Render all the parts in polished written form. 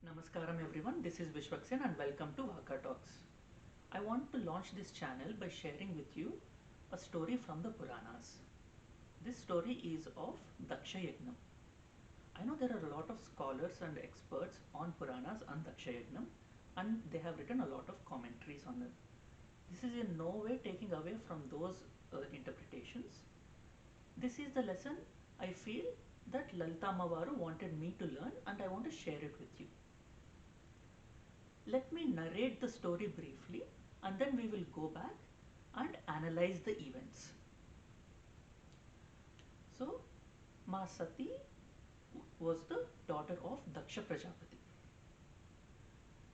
Namaskaram everyone, this is Vishwaksen and welcome to Vaka Talks. I want to launch this channel by sharing with you a story from the Puranas. This story is of Dakshayagnam. I know there are a lot of scholars and experts on Puranas and Dakshayagnam and they have written a lot of commentaries on it. This is in no way taking away from those interpretations. This is the lesson I feel that Lalita Ammavaru wanted me to learn and I want to share it with you. Let me narrate the story briefly and then we will go back and analyze the events. So, Ma Sati was the daughter of Daksha Prajapati.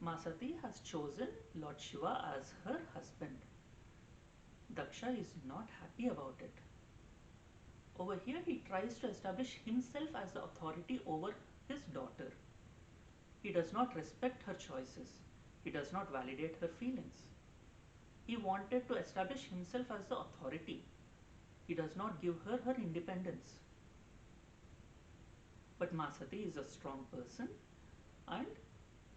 Ma Sati has chosen Lord Shiva as her husband. Daksha is not happy about it. Over here, he tries to establish himself as the authority over his daughter. He does not respect her choices. He does not validate her feelings. He wanted to establish himself as the authority. He does not give her her independence. But Ma Sati is a strong person and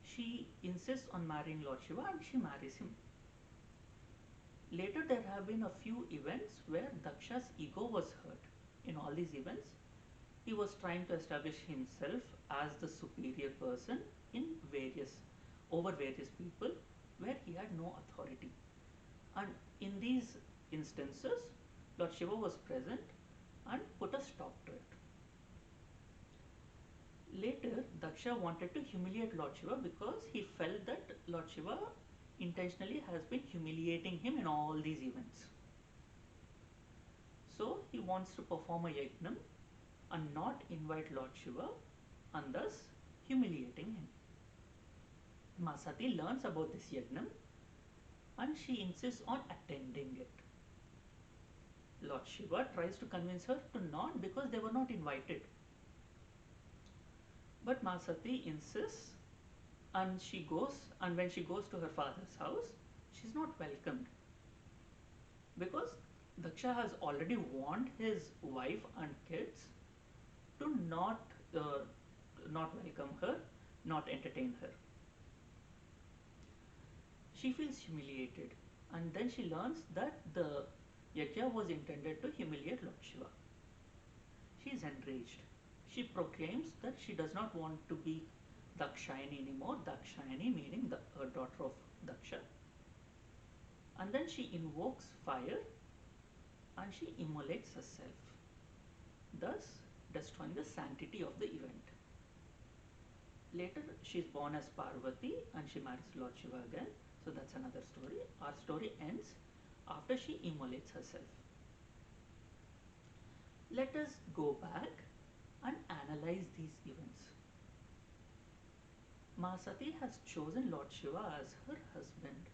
she insists on marrying Lord Shiva and she marries him. Later there have been a few events where Daksha's ego was hurt. In all these events, he was trying to establish himself as the superior person in over various people where he had no authority. And in these instances, Lord Shiva was present and put a stop to it. Later, Daksha wanted to humiliate Lord Shiva because he felt that Lord Shiva intentionally has been humiliating him in all these events. So he wants to perform a yagnam and not invite Lord Shiva and thus humiliating him. Ma Sati learns about this yagnam and she insists on attending it. Lord Shiva tries to convince her to not because they were not invited. But Ma Sati insists and she goes, and when she goes to her father's house, she is not welcomed. Because Daksha has already warned his wife and kids to not welcome her, not entertain her. She feels humiliated and then she learns that the yajna was intended to humiliate Lord Shiva. She is enraged. She proclaims that she does not want to be Dakshayani anymore, Dakshayani meaning the daughter of Daksha. And then she invokes fire and she immolates herself, thus destroying the sanctity of the event. Later she is born as Parvati and she marries Lord Shiva again. So that's another story. Our story ends after she immolates herself. Let us go back and analyze these events. Ma Sati has chosen Lord Shiva as her husband.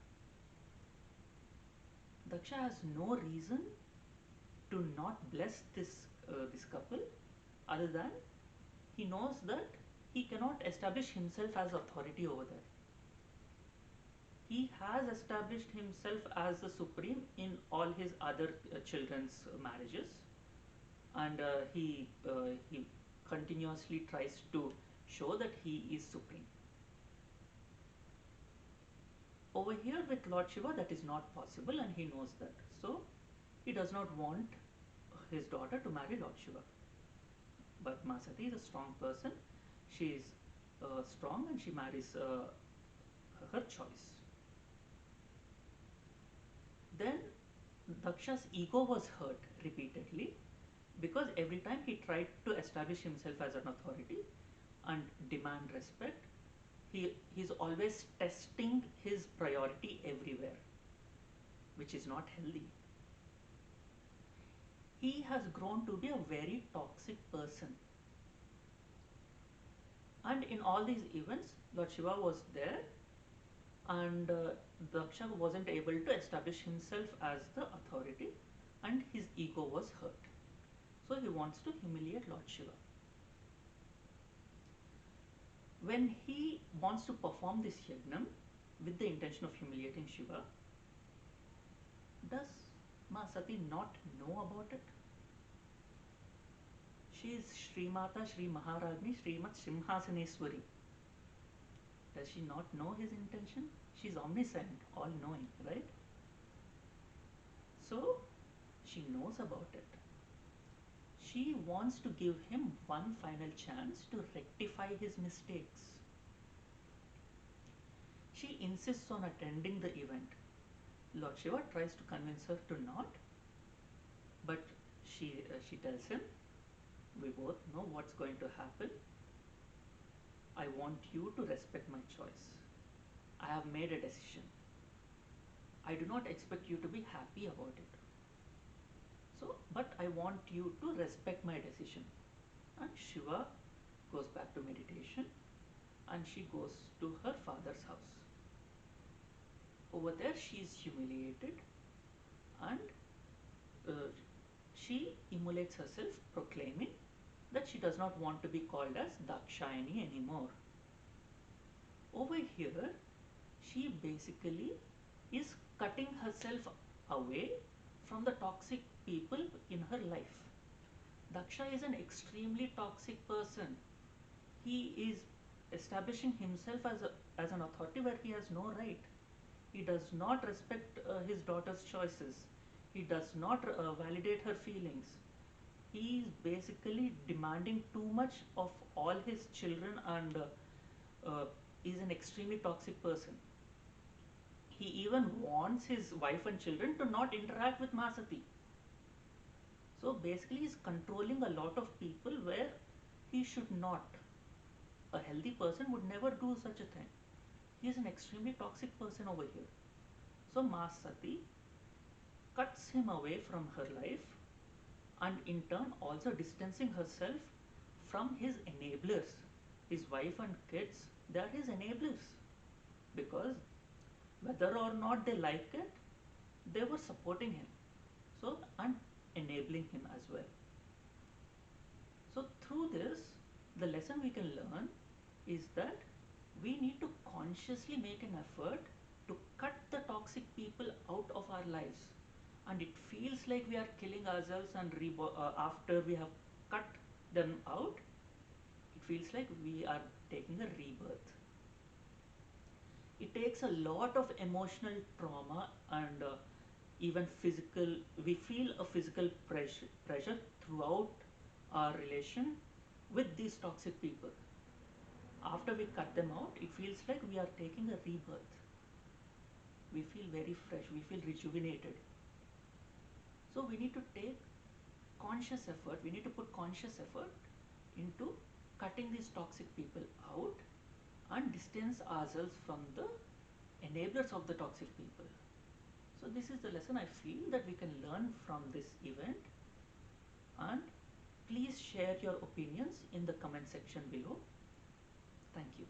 Daksha has no reason to not bless this couple other than he knows that he cannot establish himself as authority over there. He has established himself as the supreme in all his other children's marriages, and he continuously tries to show that he is supreme. Over here with Lord Shiva that is not possible and he knows that. So he does not want his daughter to marry Lord Shiva. But Ma Sati is a strong person. She is strong and she marries her choice. Then Daksha's ego was hurt repeatedly because every time he tried to establish himself as an authority and demand respect, he's always testing his priority everywhere, which is not healthy. He has grown to be a very toxic person. And in all these events, Lord Shiva was there and Daksha wasn't able to establish himself as the authority and his ego was hurt. So he wants to humiliate Lord Shiva. When he wants to perform this yagnam with the intention of humiliating Shiva, does Ma Sati not know about it? She is Srimata Sri Maharagni Srimat Simhasaneswari. Does she not know his intention? She's omniscient, all knowing, right? So she knows about it. She wants to give him one final chance to rectify his mistakes. She insists on attending the event. Lord Shiva tries to convince her to not, but she tells him, "We both know what's going to happen. I want you to respect my choice. I have made a decision. I do not expect you to be happy about it. So, but I want you to respect my decision." And Shiva goes back to meditation and she goes to her father's house. Over there, she is humiliated and uh, she immolates herself, proclaiming that she does not want to be called as Dakshayani anymore. Over here, she basically is cutting herself away from the toxic people in her life. Daksha is an extremely toxic person. He is establishing himself as an authority where he has no right. He does not respect his daughter's choices. He does not validate her feelings. He is basically demanding too much of all his children and uh, is an extremely toxic person. He even wants his wife and children to not interact with Masati. So basically, he's controlling a lot of people where he should not. A healthy person would never do such a thing. He is an extremely toxic person over here. So Masati cuts him away from her life and in turn also distancing herself from his enablers. His wife and kids, they are his enablers because whether or not they like it, they were supporting him. So, and enabling him as well. So, through this, the lesson we can learn is that we need to consciously make an effort to cut the toxic people out of our lives. And it feels like we are killing ourselves and after we have cut them out, it feels like we are taking a rebirth. It takes a lot of emotional trauma and even physical, we feel a physical pressure throughout our relation with these toxic people. After we cut them out, it feels like we are taking a rebirth. We feel very fresh, we feel rejuvenated. So we need to take conscious effort, we need to put conscious effort into cutting these toxic people out and distance ourselves from the enablers of the toxic people. So this is the lesson I feel that we can learn from this event, and please share your opinions in the comment section below. Thank you.